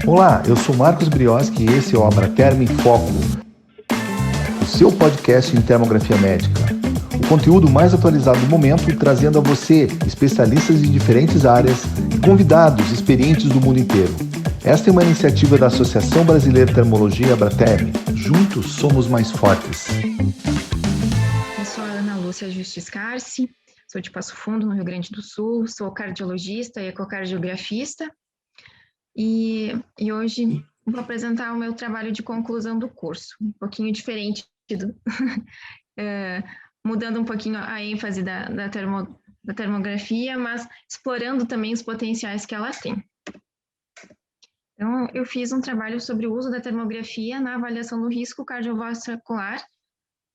Olá, eu sou Marcos Brioski e esse é o Abraterm em Foco, o seu podcast em termografia médica. O conteúdo mais atualizado do momento, trazendo a você especialistas de diferentes áreas e convidados experientes do mundo inteiro. Esta é uma iniciativa da Associação Brasileira de Termologia Abraterm. Juntos somos mais fortes. Eu sou a Ana Lúcia Justis Carci, sou de Passo Fundo, no Rio Grande do Sul, sou cardiologista e ecocardiografista. E hoje vou apresentar o meu trabalho de conclusão do curso, um pouquinho diferente, mudando um pouquinho a ênfase da termografia, mas explorando também os potenciais que ela tem. Então, eu fiz um trabalho sobre o uso da termografia na avaliação do risco cardiovascular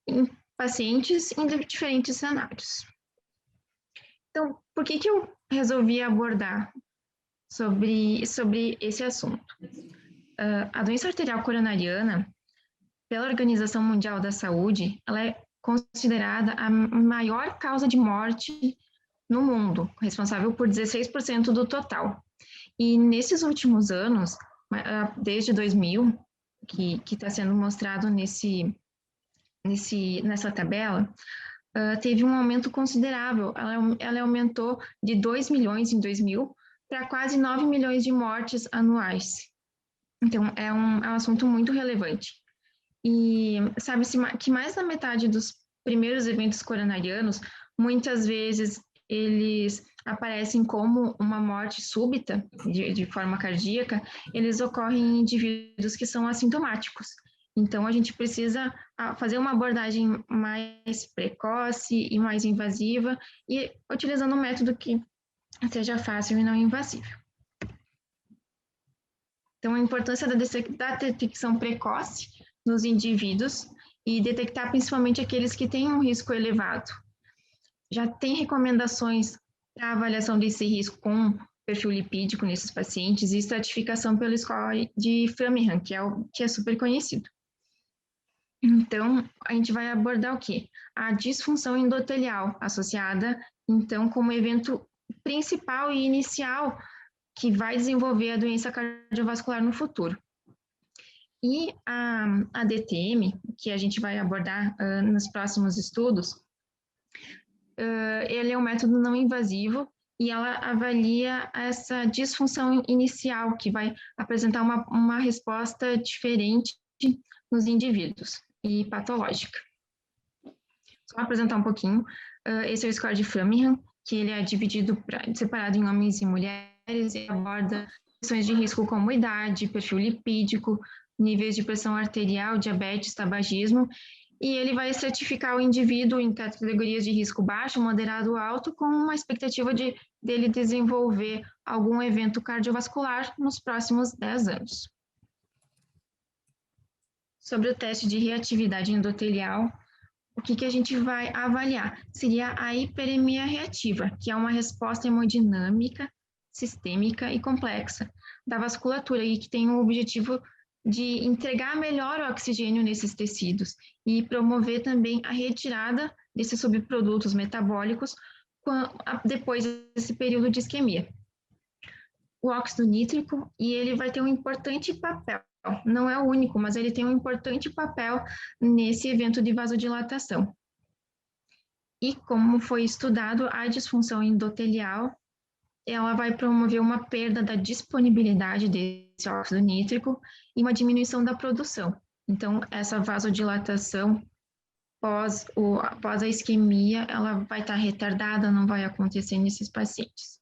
em pacientes em diferentes cenários. Então, por que eu resolvi abordar sobre esse assunto? A doença arterial coronariana, pela Organização Mundial da Saúde, ela é considerada a maior causa de morte no mundo, responsável por 16% do total. E nesses últimos anos, desde 2000, que está sendo mostrado nessa tabela, teve um aumento considerável. Ela aumentou de 2 milhões em 2000 para quase 9 milhões de mortes anuais. Então, é um assunto muito relevante. E sabe-se que mais da metade dos primeiros eventos coronarianos, muitas vezes, eles aparecem como uma morte súbita, de forma cardíaca, eles ocorrem em indivíduos que são assintomáticos. Então, a gente precisa fazer uma abordagem mais precoce e mais invasiva, e utilizando um método que seja fácil e não invasivo. Então, a importância da detecção precoce nos indivíduos e detectar principalmente aqueles que têm um risco elevado. Já tem recomendações para avaliação desse risco com perfil lipídico nesses pacientes e estratificação pelo score de Framingham, que é super conhecido. Então, a gente vai abordar o quê? A disfunção endotelial, associada, então, como evento principal e inicial que vai desenvolver a doença cardiovascular no futuro. E a DTM, que a gente vai abordar nos próximos estudos, ele é um método não invasivo e ela avalia essa disfunção inicial, que vai apresentar uma resposta diferente nos indivíduos e patológica. Só apresentar um pouquinho, esse é o score de Framingham, que ele é separado em homens e mulheres e aborda questões de risco como idade, perfil lipídico, níveis de pressão arterial, diabetes, tabagismo, e ele vai estratificar o indivíduo em categorias de risco baixo, moderado, alto, com uma expectativa dele desenvolver algum evento cardiovascular nos próximos 10 anos. Sobre o teste de reatividade endotelial, o que a gente vai avaliar? Seria a hiperemia reativa, que é uma resposta hemodinâmica, sistêmica e complexa da vasculatura e que tem o objetivo de entregar melhor oxigênio nesses tecidos e promover também a retirada desses subprodutos metabólicos depois desse período de isquemia. O óxido nítrico, e ele vai ter um importante papel, não é o único, mas ele tem um importante papel nesse evento de vasodilatação. E como foi estudado, a disfunção endotelial, ela vai promover uma perda da disponibilidade desse óxido nítrico e uma diminuição da produção. Então, essa vasodilatação após a isquemia, ela vai estar retardada, não vai acontecer nesses pacientes.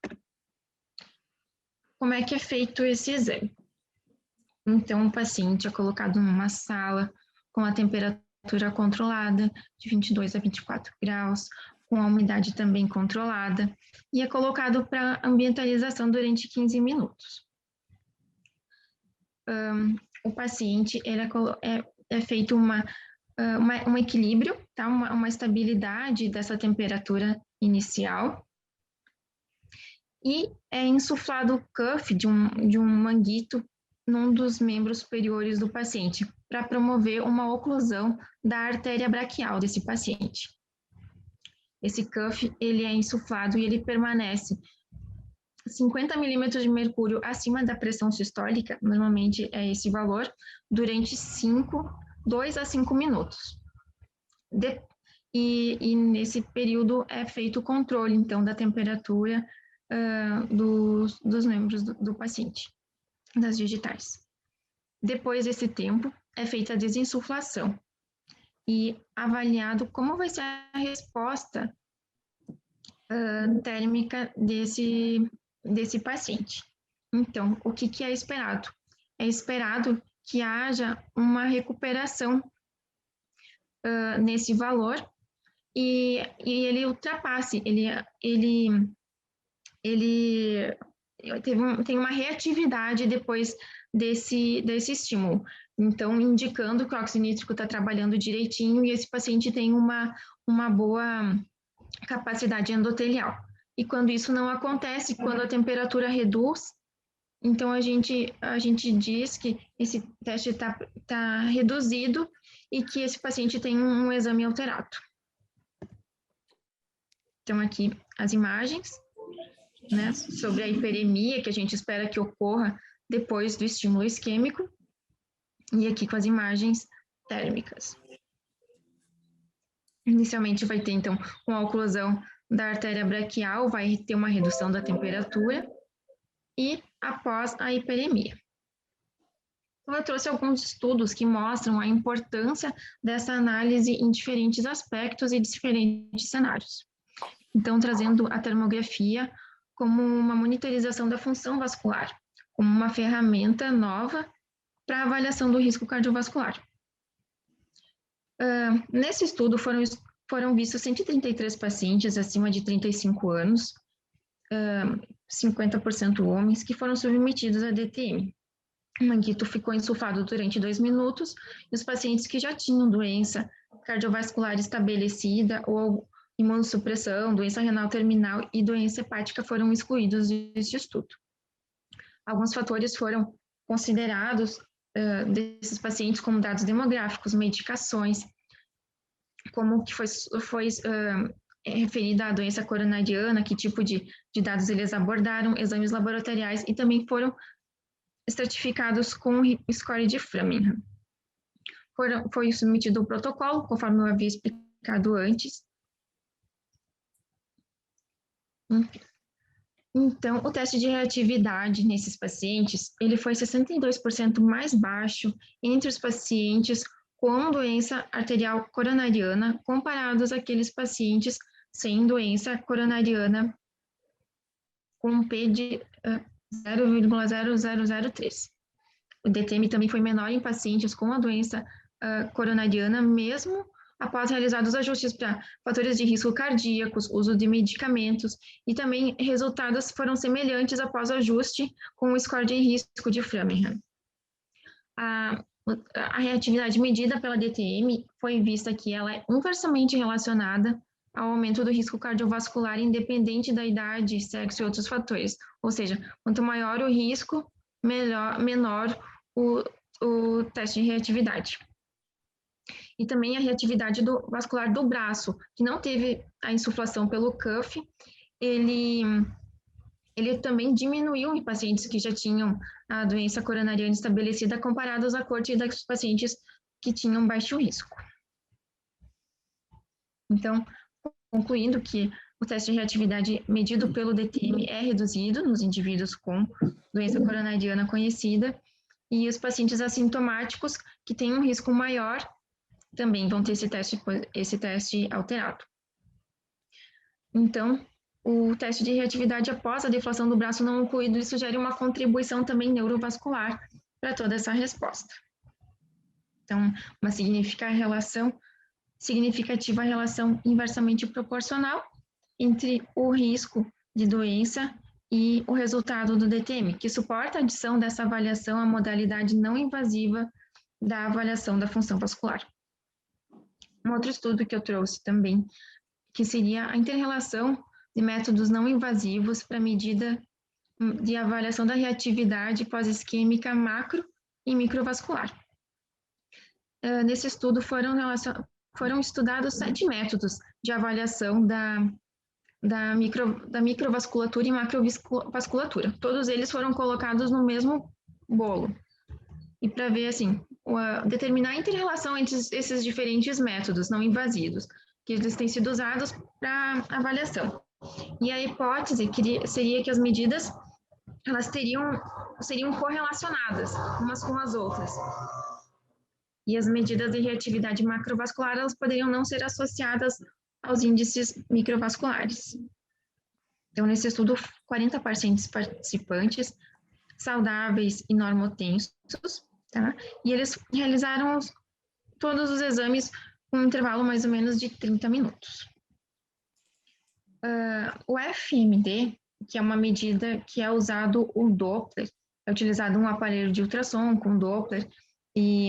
Como é que é feito esse exame? Então, o paciente é colocado numa sala com a temperatura controlada, de 22 a 24 graus, com a umidade também controlada, e é colocado para ambientalização durante 15 minutos. O paciente é feito um equilíbrio, tá? uma estabilidade dessa temperatura inicial, e é insuflado o cuff de um manguito num dos membros superiores do paciente, para promover uma oclusão da artéria braquial desse paciente. Esse cuff, ele é insuflado e ele permanece 50 milímetros de mercúrio acima da pressão sistólica, normalmente é esse valor, durante 2 a 5 minutos. E nesse período é feito o controle, então, da temperatura dos membros do paciente, das digitais. Depois desse tempo, é feita a desinsuflação e avaliado como vai ser a resposta térmica desse paciente. Então, o que é esperado? É esperado que haja uma recuperação nesse valor e ele ultrapasse, ele tem uma reatividade depois desse estímulo. Então, indicando que o óxido nítrico está trabalhando direitinho e esse paciente tem uma boa capacidade endotelial. E quando isso não acontece, quando a temperatura reduz, então a gente diz que esse teste está reduzido e que esse paciente tem um exame alterado. Então, aqui as imagens, né, sobre a hiperemia, que a gente espera que ocorra depois do estímulo isquêmico, e aqui com as imagens térmicas. Inicialmente vai ter, então, uma oclusão da artéria braquial, vai ter uma redução da temperatura, e após a hiperemia. Então, eu trouxe alguns estudos que mostram a importância dessa análise em diferentes aspectos e diferentes cenários. Então, trazendo a termografia como uma monitorização da função vascular, como uma ferramenta nova para avaliação do risco cardiovascular. Nesse estudo foram vistos 133 pacientes acima de 35 anos, 50% homens, que foram submetidos a DTM. O manguito ficou ensulfado durante 2 minutos e os pacientes que já tinham doença cardiovascular estabelecida ou imunossupressão, doença renal terminal e doença hepática foram excluídos deste estudo. Alguns fatores foram considerados desses pacientes como dados demográficos, medicações, como que foi referida à doença coronariana, que tipo de dados eles abordaram, exames laboratoriais e também foram estratificados com o score de Framingham. Foi submetido o protocolo, conforme eu havia explicado antes. Então, o teste de reatividade nesses pacientes, ele foi 62% mais baixo entre os pacientes com doença arterial coronariana, comparados àqueles pacientes sem doença coronariana com P de 0,0003. O DTM também foi menor em pacientes com a doença coronariana, mesmo após realizados ajustes para fatores de risco cardíacos, uso de medicamentos, e também resultados foram semelhantes após o ajuste com o score de risco de Framingham. A reatividade medida pela DTM foi vista que ela é inversamente relacionada ao aumento do risco cardiovascular, independente da idade, sexo e outros fatores. Ou seja, quanto maior o risco, menor o teste de reatividade. E também a reatividade vascular do braço, que não teve a insuflação pelo cuff, ele também diminuiu em pacientes que já tinham a doença coronariana estabelecida, comparados à corte dos pacientes que tinham baixo risco. Então, concluindo que o teste de reatividade medido pelo DTM é reduzido nos indivíduos com doença coronariana conhecida, e os pacientes assintomáticos que têm um risco maior também vão ter esse teste alterado. Então, o teste de reatividade após a deflação do braço não ocluído, isso gera uma contribuição também neurovascular para toda essa resposta. Então, uma significativa relação inversamente proporcional entre o risco de doença e o resultado do DTM, que suporta a adição dessa avaliação à modalidade não invasiva da avaliação da função vascular. Um outro estudo que eu trouxe também, que seria a inter-relação de métodos não invasivos para medida de avaliação da reatividade pós-isquêmica macro e microvascular. Nesse estudo foram estudados 7 métodos de avaliação da da microvasculatura e macrovasculatura. Todos eles foram colocados no mesmo bolo. E para ver, assim, determinar a inter-relação entre esses diferentes métodos não invasivos, que eles têm sido usados para avaliação. E a hipótese seria que as medidas elas seriam correlacionadas umas com as outras. E as medidas de reatividade macrovascular elas poderiam não ser associadas aos índices microvasculares. Então, nesse estudo, 40 pacientes participantes saudáveis e normotensos, tá? E eles realizaram todos os exames com um intervalo mais ou menos de 30 minutos. O FMD, que é uma medida que é usado o Doppler, é utilizado um aparelho de ultrassom com Doppler e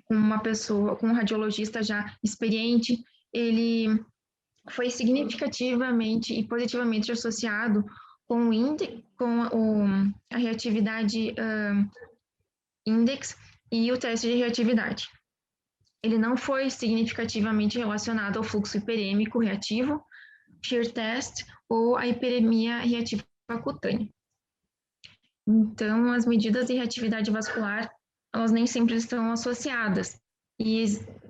com uma pessoa, com um radiologista já experiente, ele foi significativamente e positivamente associado com a reatividade index e o teste de reatividade. Ele não foi significativamente relacionado ao fluxo hiperêmico reativo, shear test ou a hiperemia reativa cutânea. Então, as medidas de reatividade vascular, elas nem sempre estão associadas. E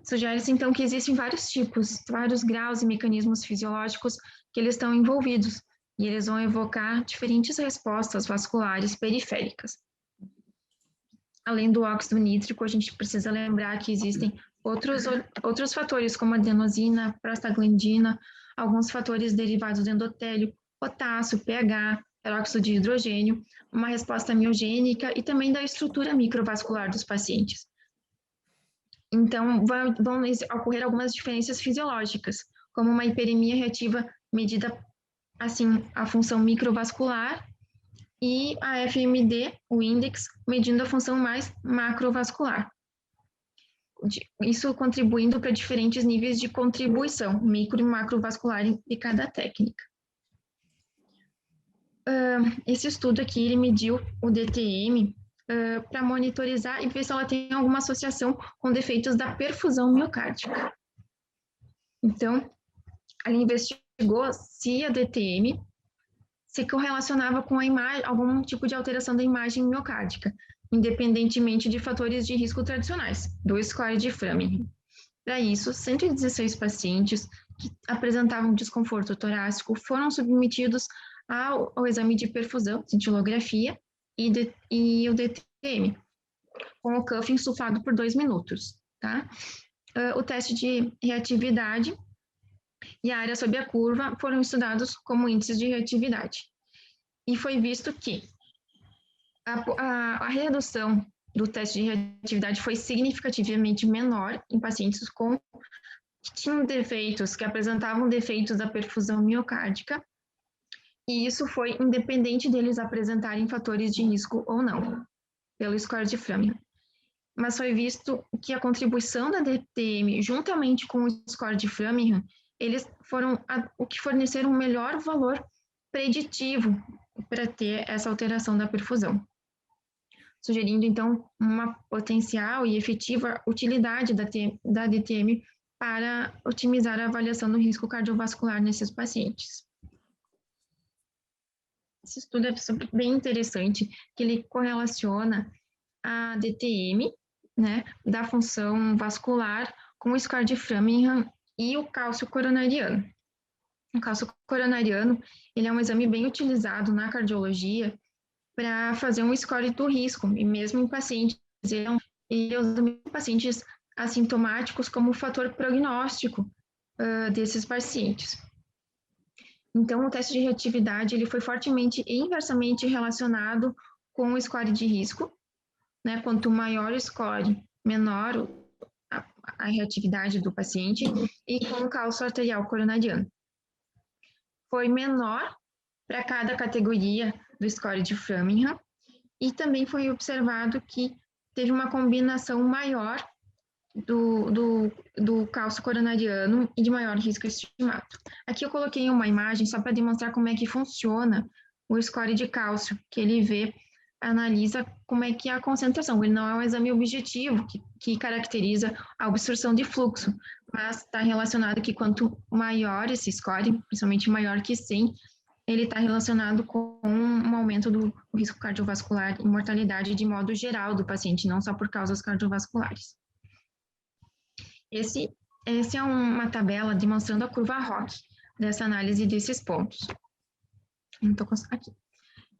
sugere-se, então, que existem vários tipos, vários graus e mecanismos fisiológicos que eles estão envolvidos, e eles vão evocar diferentes respostas vasculares periféricas. Além do óxido nítrico, a gente precisa lembrar que existem outros fatores, como adenosina, prostaglandina, alguns fatores derivados do endotélio, potássio, pH, peróxido de hidrogênio, uma resposta miogênica e também da estrutura microvascular dos pacientes. Então, vão ocorrer algumas diferenças fisiológicas, como uma hiperemia reativa medida, assim, a função microvascular, e a FMD, o índex, medindo a função mais macrovascular. Isso contribuindo para diferentes níveis de contribuição, micro e macrovascular de cada técnica. Esse estudo aqui, ele mediu o DTM para monitorizar e ver se ela tem alguma associação com defeitos da perfusão miocárdica. Então, ele investigou se a DTM se correlacionava com algum tipo de alteração da imagem miocárdica, independentemente de fatores de risco tradicionais, do score de Framingham. Para isso, 116 pacientes que apresentavam desconforto torácico foram submetidos ao exame de perfusão, cintilografia e o DTM, com o cuff insuflado por 2 minutos, tá? O teste de reatividade e a área sob a curva foram estudados como índices de reatividade. E foi visto que a redução do teste de reatividade foi significativamente menor em pacientes que tinham defeitos, que apresentavam defeitos da perfusão miocárdica, e isso foi independente deles apresentarem fatores de risco ou não, pelo score de Framingham. Mas foi visto que a contribuição da DTM, juntamente com o score de Framingham, eles foram o que forneceram um melhor valor preditivo para ter essa alteração da perfusão, sugerindo, então, uma potencial e efetiva utilidade da DTM para otimizar a avaliação do risco cardiovascular nesses pacientes. Esse estudo é bem interessante, que ele correlaciona a DTM, né, da função vascular com o score de Framingham e o cálcio coronariano. O cálcio coronariano, ele é um exame bem utilizado na cardiologia para fazer um score do risco, e mesmo em pacientes, ele usa em pacientes assintomáticos como fator prognóstico desses pacientes. Então, o teste de reatividade, ele foi fortemente e inversamente relacionado com o score de risco, né? Quanto maior o score, menor a reatividade do paciente, e com o cálcio arterial coronariano. Foi menor para cada categoria do score de Framingham, e também foi observado que teve uma combinação maior do cálcio coronariano e de maior risco estimado. Aqui eu coloquei uma imagem só para demonstrar como é que funciona o score de cálcio, que ele vê analisa como é que é a concentração. Ele não é um exame objetivo que caracteriza a obstrução de fluxo, mas está relacionado que quanto maior esse score, principalmente maior que 100, ele está relacionado com um aumento do risco cardiovascular e mortalidade de modo geral do paciente, não só por causas cardiovasculares. Essa é uma tabela demonstrando a curva ROC dessa análise desses pontos. Aqui.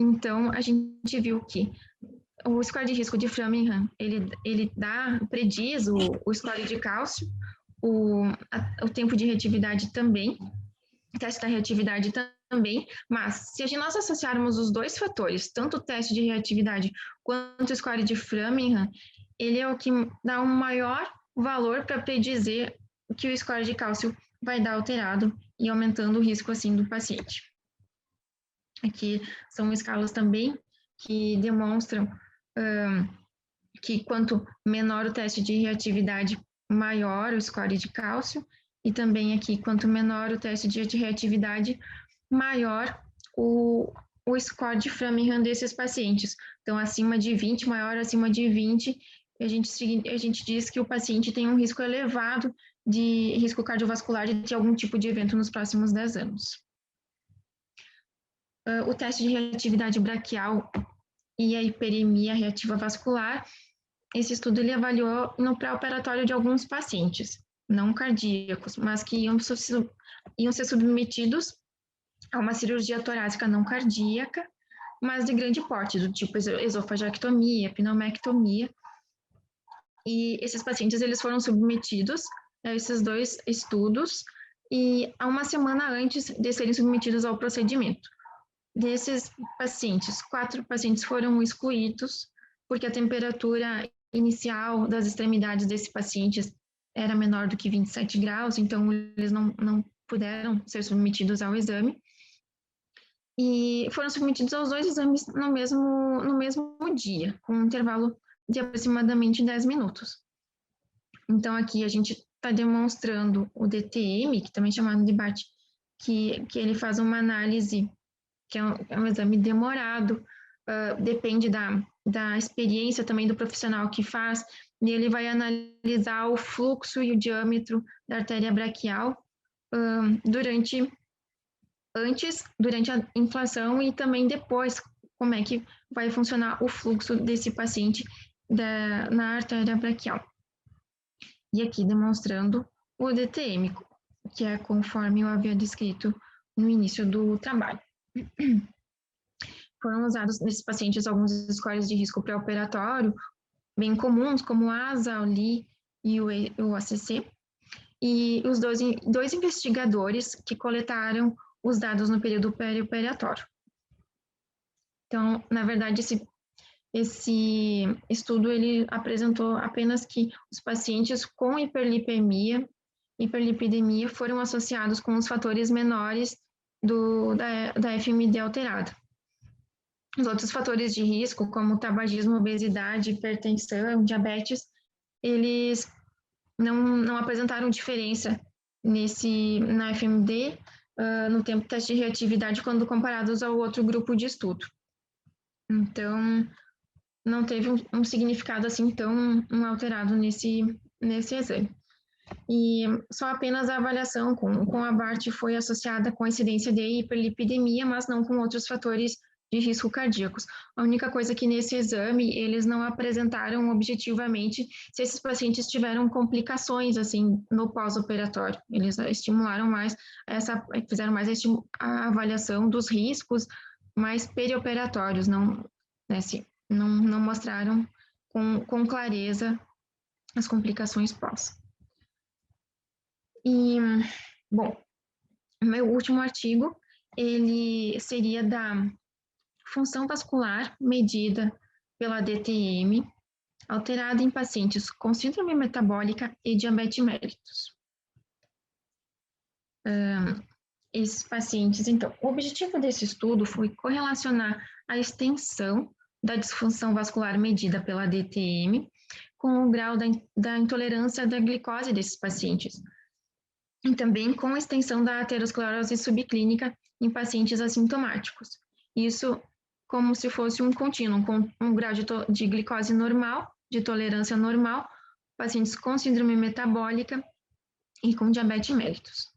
Então, a gente viu que o score de risco de Framingham, ele prediz o score de cálcio, o tempo de reatividade também, o teste da reatividade também, mas se nós associarmos os dois fatores, tanto o teste de reatividade quanto o score de Framingham, ele é o que dá um maior valor para predizer que o score de cálcio vai dar alterado e aumentando o risco assim do paciente. Aqui são escalas também que demonstram que quanto menor o teste de reatividade, maior o score de cálcio, e também aqui, quanto menor o teste de reatividade, maior o score de Framingham desses pacientes. Então, acima de 20, maior acima de 20, a gente diz que o paciente tem um risco elevado de risco cardiovascular de ter algum tipo de evento nos próximos 10 anos. O teste de reatividade braquial e a hiperemia reativa vascular, esse estudo ele avaliou no pré-operatório de alguns pacientes, não cardíacos, mas que iam ser submetidos a uma cirurgia torácica não cardíaca, mas de grande porte, do tipo esofagectomia, pneumectomia. E esses pacientes eles foram submetidos a esses dois estudos e a uma semana antes de serem submetidos ao procedimento. Desses pacientes, 4 pacientes foram excluídos porque a temperatura inicial das extremidades desses pacientes era menor do que 27 graus, então eles não puderam ser submetidos ao exame. E foram submetidos aos 2 exames no mesmo dia, com um intervalo de aproximadamente 10 minutos. Então, aqui a gente está demonstrando o DTM, que também é chamado de BAT, que ele faz uma análise, que é um exame demorado, depende da experiência também do profissional que faz, e ele vai analisar o fluxo e o diâmetro da artéria braquial durante a inflação e também depois, como é que vai funcionar o fluxo desse paciente na artéria braquial. E aqui demonstrando o DTM, que é conforme eu havia descrito no início do trabalho. Foram usados nesses pacientes alguns scores de risco pré-operatório, bem comuns, como o ASA, o LI e o ACC, e os dois investigadores que coletaram os dados no período perioperatório. Então, na verdade, esse estudo ele apresentou apenas que os pacientes com hiperlipidemia foram associados com os fatores menores da FMD alterada. Os outros fatores de risco, como tabagismo, obesidade, hipertensão, diabetes, eles não apresentaram diferença na FMD, no tempo de teste de reatividade, quando comparados ao outro grupo de estudo. Então, não teve um significado assim tão alterado nesse exame. E só apenas a avaliação com a BART foi associada com a incidência de hiperlipidemia, mas não com outros fatores de risco cardíacos. A única coisa que nesse exame eles não apresentaram objetivamente se esses pacientes tiveram complicações assim no pós-operatório. Eles estimularam mais fizeram mais a avaliação dos riscos mais perioperatórios, não mostraram com clareza as complicações pós. E, bom, o meu último artigo, ele seria da função vascular medida pela DTM, alterada em pacientes com síndrome metabólica e diabetes mellitus. Esses pacientes, então, o objetivo desse estudo foi correlacionar a extensão da disfunção vascular medida pela DTM com o grau da intolerância da glicose desses pacientes, e também com a extensão da aterosclerose subclínica em pacientes assintomáticos. Isso como se fosse um contínuo, com um grau de glicose normal, de tolerância normal, pacientes com síndrome metabólica e com diabetes mellitus.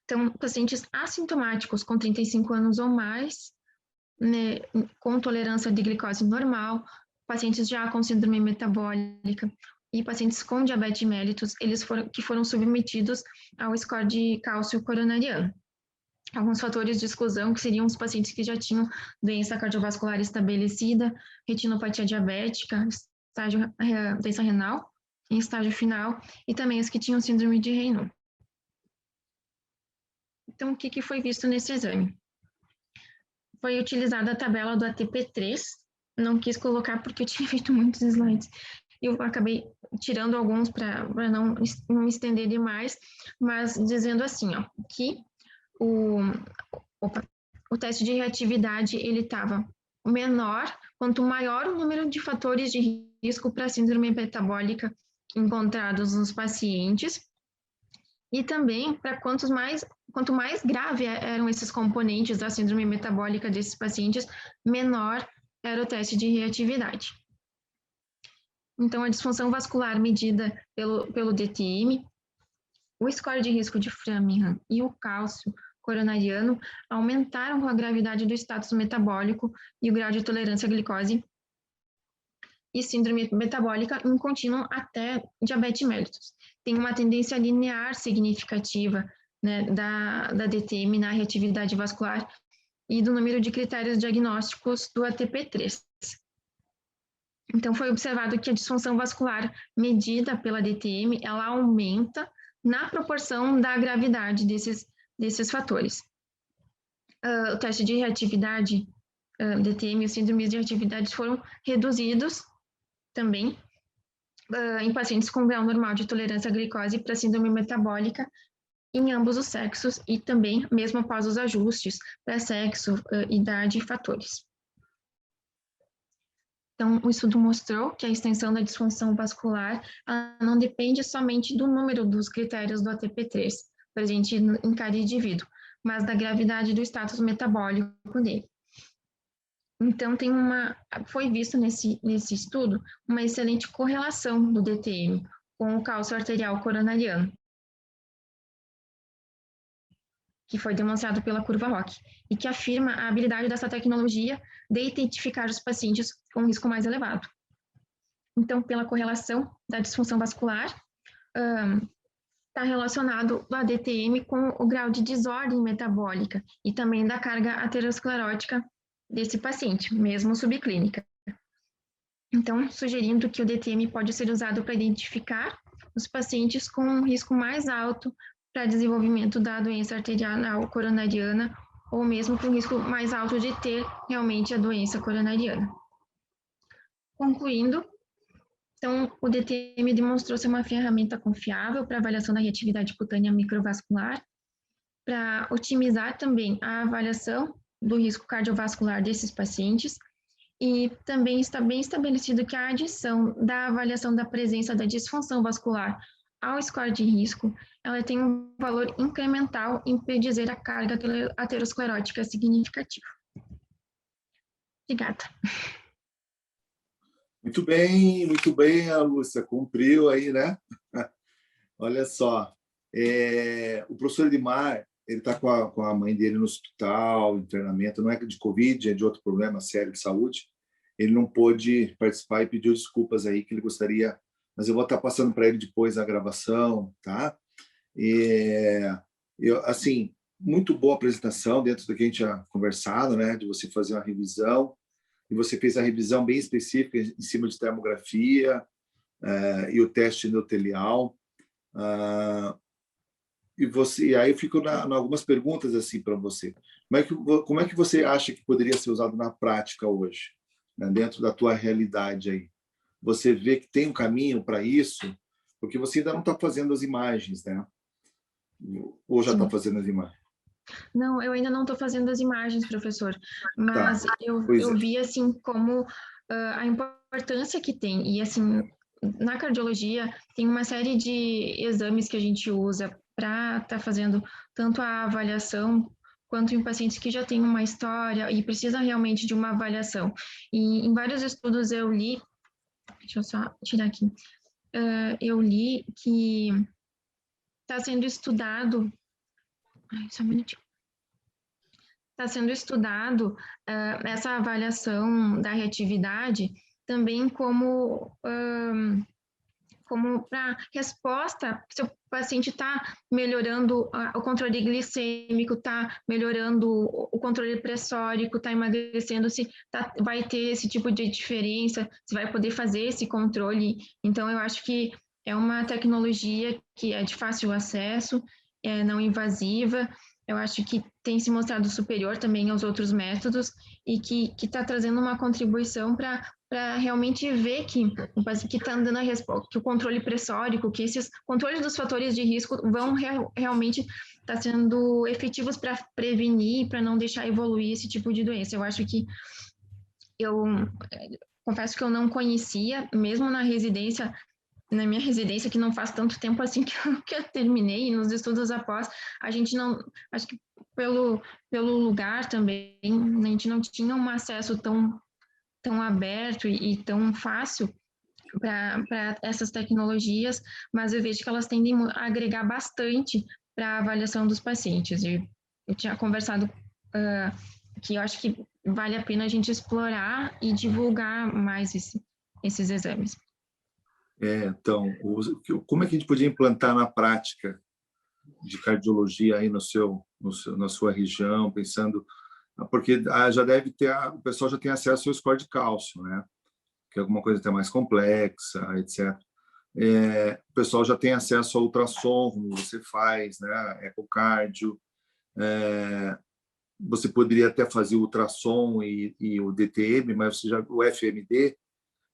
Então, pacientes assintomáticos com 35 anos ou mais, né, com tolerância de glicose normal, pacientes já com síndrome metabólica e pacientes com diabetes mellitus, que foram submetidos ao score de cálcio coronariano. Alguns fatores de exclusão, que seriam os pacientes que já tinham doença cardiovascular estabelecida, retinopatia diabética, doença renal, em estágio final, e também os que tinham síndrome de Raynaud. Então, o que foi visto nesse exame? Foi utilizada a tabela do ATP3, não quis colocar porque eu tinha feito muitos slides, eu acabei tirando alguns para não me estender demais, mas dizendo assim, ó, que o teste de reatividade, ele estava menor, quanto maior o número de fatores de risco para síndrome metabólica encontrados nos pacientes, e também para quanto mais grave eram esses componentes da síndrome metabólica desses pacientes, menor era o teste de reatividade. Então, a disfunção vascular medida pelo DTM, o score de risco de Framingham e o cálcio coronariano aumentaram com a gravidade do status metabólico e o grau de tolerância à glicose e síndrome metabólica em contínuo até diabetes mellitus. Tem uma tendência linear significativa, né, da DTM na reatividade vascular e do número de critérios diagnósticos do ATP3. Então, foi observado que a disfunção vascular medida pela DTM, ela aumenta na proporção da gravidade desses fatores. O teste de reatividade, DTM e os síndromes de reatividade foram reduzidos também em pacientes com grau normal de tolerância à glicose para síndrome metabólica em ambos os sexos e também mesmo após os ajustes para sexo, idade e fatores. Então, o estudo mostrou que a extensão da disfunção vascular não depende somente do número dos critérios do ATP3 presente em cada indivíduo, mas da gravidade do status metabólico dele. Então, foi visto nesse estudo uma excelente correlação do DTM com o cálcio arterial coronariano, que foi demonstrado pela curva ROC, e que afirma a habilidade dessa tecnologia de identificar os pacientes com risco mais elevado. Então, pela correlação da disfunção vascular, está relacionado a DTM com o grau de desordem metabólica e também da carga aterosclerótica desse paciente, mesmo subclínica. Então, sugerindo que o DTM pode ser usado para identificar os pacientes com um risco mais alto para desenvolvimento da doença arterial coronariana ou mesmo com risco mais alto de ter realmente a doença coronariana. Concluindo, então, o DTM demonstrou ser uma ferramenta confiável para avaliação da reatividade cutânea microvascular, para otimizar também a avaliação do risco cardiovascular desses pacientes, e também está bem estabelecido que a adição da avaliação da presença da disfunção vascular ao score de risco, ela tem um valor incremental em predizer a carga aterosclerótica significativa. Obrigada. Muito bem, a Lúcia cumpriu aí, né? Olha só, o professor Edmar, ele está com a mãe dele no hospital, em treinamento, não é de Covid, é de outro problema sério de saúde. Ele não pôde participar e pediu desculpas aí, que ele gostaria, mas eu vou estar passando para ele depois a gravação, tá? Assim, muito boa apresentação dentro do que a gente tinha conversado, né? De você fazer uma revisão, e você fez a revisão bem específica em cima de termografia e o teste endotelial. E aí eu fico em algumas perguntas assim para você. Como é que você acha que poderia ser usado na prática hoje, né, dentro da tua realidade aí? Você vê que tem um caminho para isso? Porque você ainda não está fazendo as imagens, né? Ou já está fazendo as imagens? Não, eu ainda não estou fazendo as imagens, professor, mas Tá. eu vi, assim, como a importância que tem, e, assim, na cardiologia tem uma série de exames que a gente usa para estar fazendo tanto a avaliação quanto em pacientes que já têm uma história e precisam realmente de uma avaliação. E em vários estudos eu li, deixa eu só tirar aqui, eu li que está sendo estudado, só um minutinho. Está sendo estudado essa avaliação da reatividade também como para resposta, se o paciente está melhorando o controle glicêmico, está melhorando o controle pressórico, está emagrecendo, se vai ter esse tipo de diferença, se vai poder fazer esse controle. Então, eu acho que é uma tecnologia que é de fácil acesso, é não invasiva, eu acho que tem se mostrado superior também aos outros métodos e que está trazendo uma contribuição para realmente ver que está dando a resposta, que o controle pressórico, que esses controles dos fatores de risco vão realmente estar sendo efetivos para prevenir, para não deixar evoluir esse tipo de doença. Eu acho que eu confesso que eu não conhecia, mesmo na minha residência, que não faz tanto tempo assim que eu terminei, e nos estudos após, a gente não, acho que pelo lugar também, a gente não tinha um acesso tão aberto e tão fácil para essas tecnologias, mas eu vejo que elas tendem a agregar bastante para a avaliação dos pacientes. Eu tinha conversado que eu acho que vale a pena a gente explorar e divulgar mais esses exames. Então, como é que a gente podia implantar na prática de cardiologia aí na sua região, pensando, porque já deve ter, o pessoal já tem acesso ao score de cálcio, né? Que é alguma coisa até mais complexa, etc. O pessoal já tem acesso ao ultrassom, como você faz, né? Ecocardio. Você poderia até fazer o ultrassom e o DTM, mas o FMD,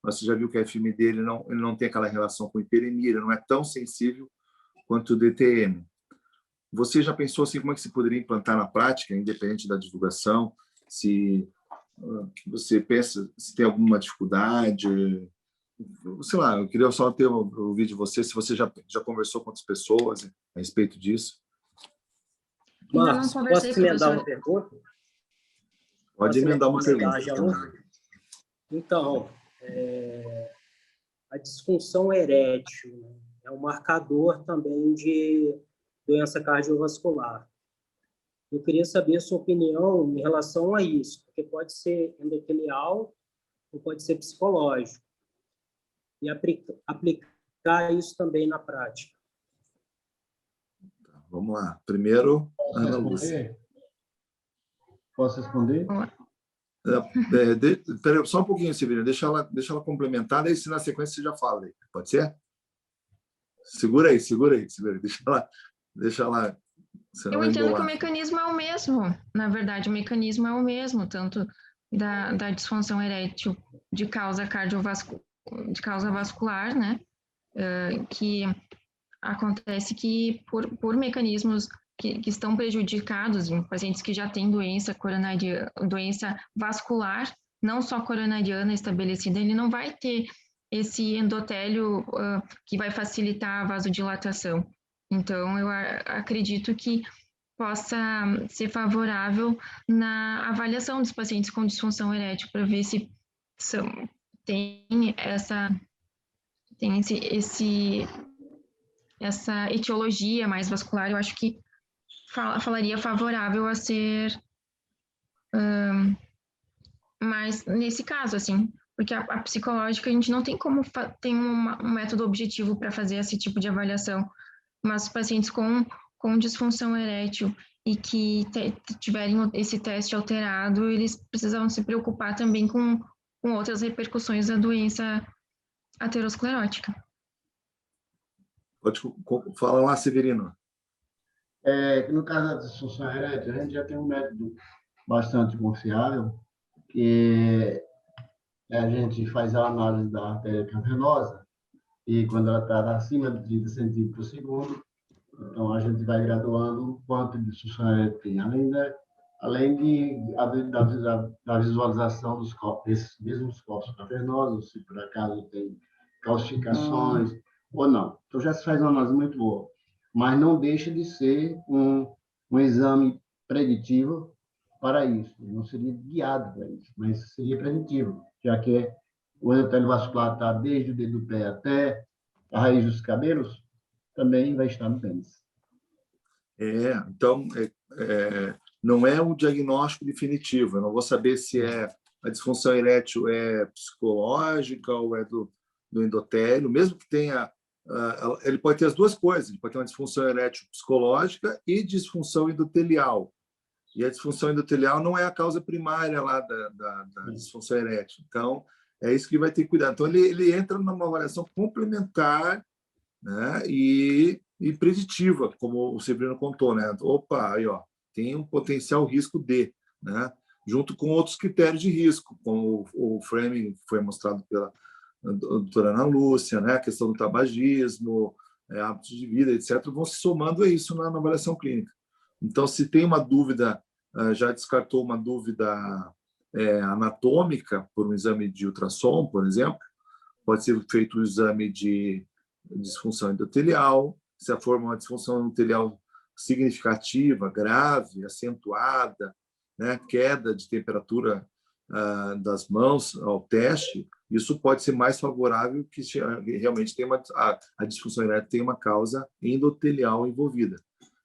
você já viu que o FMD ele não tem aquela relação com hiperemia, ele não é tão sensível quanto o DTM. Você já pensou assim, como é que se poderia implantar na prática, independente da divulgação? Se você pensa, se tem alguma dificuldade, sei lá, eu queria só ouvir de você, se você já conversou com outras pessoas a respeito disso. Marcos, posso emendar uma pergunta? Pode emendar uma pergunta. Então, a disfunção erétil, né, é um marcador também de doença cardiovascular. Eu queria saber a sua opinião em relação a isso, porque pode ser endotelial ou pode ser psicológico. E aplicar isso também na prática. Vamos lá. Primeiro, Ana Lúcia. Posso responder? Peraí, só um pouquinho, Severina. Deixa ela complementar, daí se na sequência você já fala. Pode ser? Segura aí. Deixa ela. Eu entendo que o mecanismo é o mesmo. Na verdade, o mecanismo é o mesmo, tanto da disfunção erétil de causa vascular, né? Que acontece que por mecanismos que estão prejudicados em pacientes que já têm doença vascular, não só coronariana estabelecida, ele não vai ter esse endotélio que vai facilitar a vasodilatação. Então, eu acredito que possa ser favorável na avaliação dos pacientes com disfunção erétil, para ver se tem essa etiologia mais vascular. Eu acho que falaria favorável a ser mais nesse caso, assim, porque a psicológica a gente não tem como ter um método objetivo para fazer esse tipo de avaliação, mas os pacientes com disfunção erétil e que tiverem esse teste alterado, eles precisam se preocupar também com outras repercussões da doença aterosclerótica. Pode falar lá, Severino. No caso da disfunção erétil, a gente já tem um método bastante confiável, que a gente faz a análise da artéria cavernosa, e quando ela está acima de 30 centímetros por segundo, então a gente vai graduando o quanto de disfunção erétil tem, além da visualização desses mesmos corpos cavernosos, se por acaso tem calcificações ou não. Então já se faz uma análise muito boa, mas não deixa de ser um exame preditivo para isso, não seria guiado para isso, mas seria preditivo, já que o endotélio vascular está desde o dedo do pé até a raiz dos cabelos, também vai estar no pênis. Então, não é um diagnóstico definitivo. Eu não vou saber se a disfunção erétil é psicológica ou é do endotélio, mesmo que tenha... ele pode ter as duas coisas, ele pode ter uma disfunção erétil psicológica e disfunção endotelial. E a disfunção endotelial não é a causa primária lá da disfunção erétil. Então, é isso que vai ter que cuidar. Então, ele entra numa avaliação complementar, né, e preditiva, como o Severino contou, né? Opa, aí, ó, tem um potencial risco de, né? Junto com outros critérios de risco, como o framing que foi mostrado pela doutora Ana Lúcia, né? A questão do tabagismo, hábitos de vida, etc., vão se somando a isso na avaliação clínica. Então, se tem uma dúvida, já descartou uma dúvida anatômica por um exame de ultrassom, por exemplo, pode ser feito o exame de disfunção endotelial. Se for uma disfunção endotelial significativa, grave, acentuada, né, queda de temperatura das mãos ao teste, isso pode ser mais favorável que realmente tem a disfunção erétil tem uma causa endotelial envolvida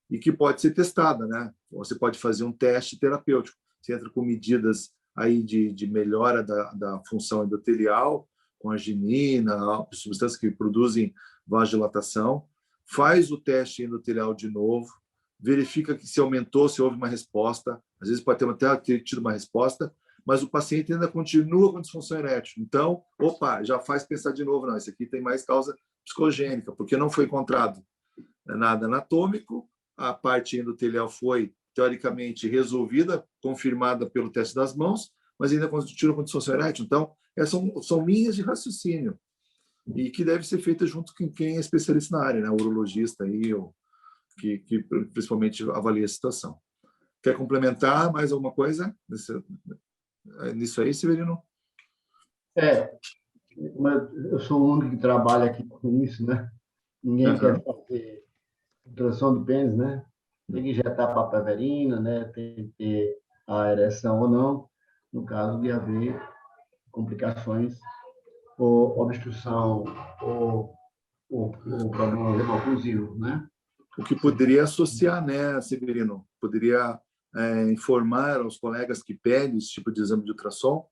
e que pode ser testada, né? Você pode fazer um teste terapêutico. Você entra com medidas aí de melhora da função endotelial, com arginina, substâncias que produzem vasodilatação, faz o teste endotelial de novo, verifica que se aumentou, se houve uma resposta, às vezes pode até ter tido uma resposta, mas o paciente ainda continua com disfunção erétil. Então, já faz pensar de novo, não, esse aqui tem mais causa psicogênica, porque não foi encontrado nada anatômico, a parte endotelial foi, teoricamente, resolvida, confirmada pelo teste das mãos, mas ainda continua com disfunção erétil. Então, essas são linhas de raciocínio e que deve ser feita junto com quem é especialista na área, né? O urologista aí, que principalmente avalia a situação. Quer complementar mais alguma coisa nisso aí, Severino? Eu sou o único que trabalha aqui com isso, né? Ninguém quer fazer ultrassom do pênis, né? Tem que injetar papaverina, né? Tem que ter a ereção ou não, no caso de haver complicações ou obstrução ou problema hemoclusivo, né? O que poderia associar, né, Severino? Poderia informar aos colegas que pedem esse tipo de exame de ultrassom,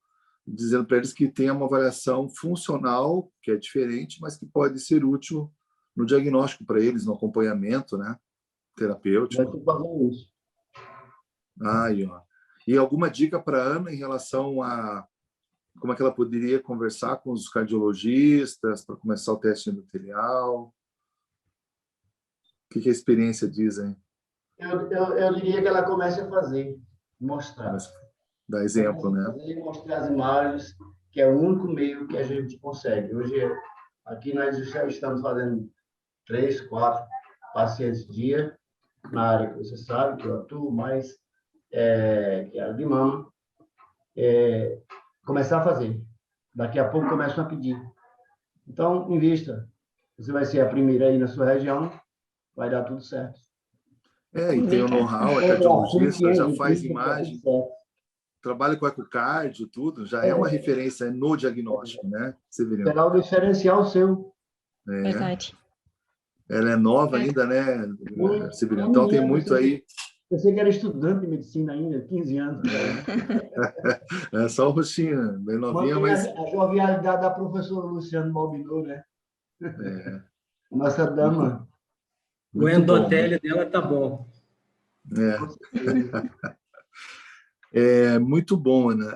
dizendo para eles que tem uma avaliação funcional, que é diferente, mas que pode ser útil no diagnóstico para eles, no acompanhamento, né, terapêutico. Eu estou fazendo isso. Aí, ó. E alguma dica para a Ana em relação a como é que ela poderia conversar com os cardiologistas para começar o teste endotelial? O que a experiência diz, hein? Eu diria que ela comece a fazer, mostrar. Dar exemplo, né? Mostrar as imagens, que é o único meio que a gente consegue. Hoje, aqui nós já estamos fazendo 3, 4 pacientes dia, na área que você sabe, que eu atuo mais, que é a de mama. Começar a fazer. Daqui a pouco começam a pedir. Então, invista. Você vai ser a primeira aí na sua região, vai dar tudo certo. E tem o know-how, a cardiologista já faz imagem, trabalha com ecocardio, tudo, já é uma referência no diagnóstico, né, Severino? Será o diferencial seu. Verdade. Ela é nova ainda, né, Severino? Então tem muito aí. Eu sei que era estudante de medicina ainda, 15 anos. É só o rostinho, bem novinha, mas... A jovialidade da professora Luciano Balbinot, né? Nossa dama. O endotélio dela tá bom. Muito bom, Ana.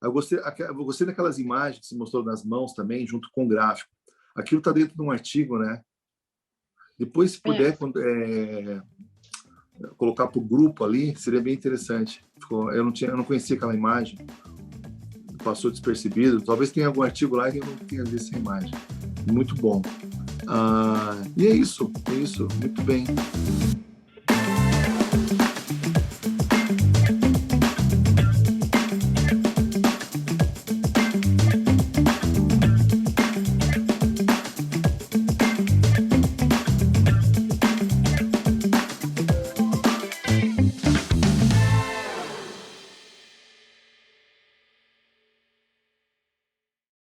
Eu gostei daquelas imagens que você mostrou nas mãos também, junto com o gráfico. Aquilo está dentro de um artigo, né? Depois, se puder colocar para o grupo ali, seria bem interessante. Eu não conhecia aquela imagem, passou despercebido. Talvez tenha algum artigo lá que eu não tenha visto essa imagem. Muito bom. E é isso, muito bem.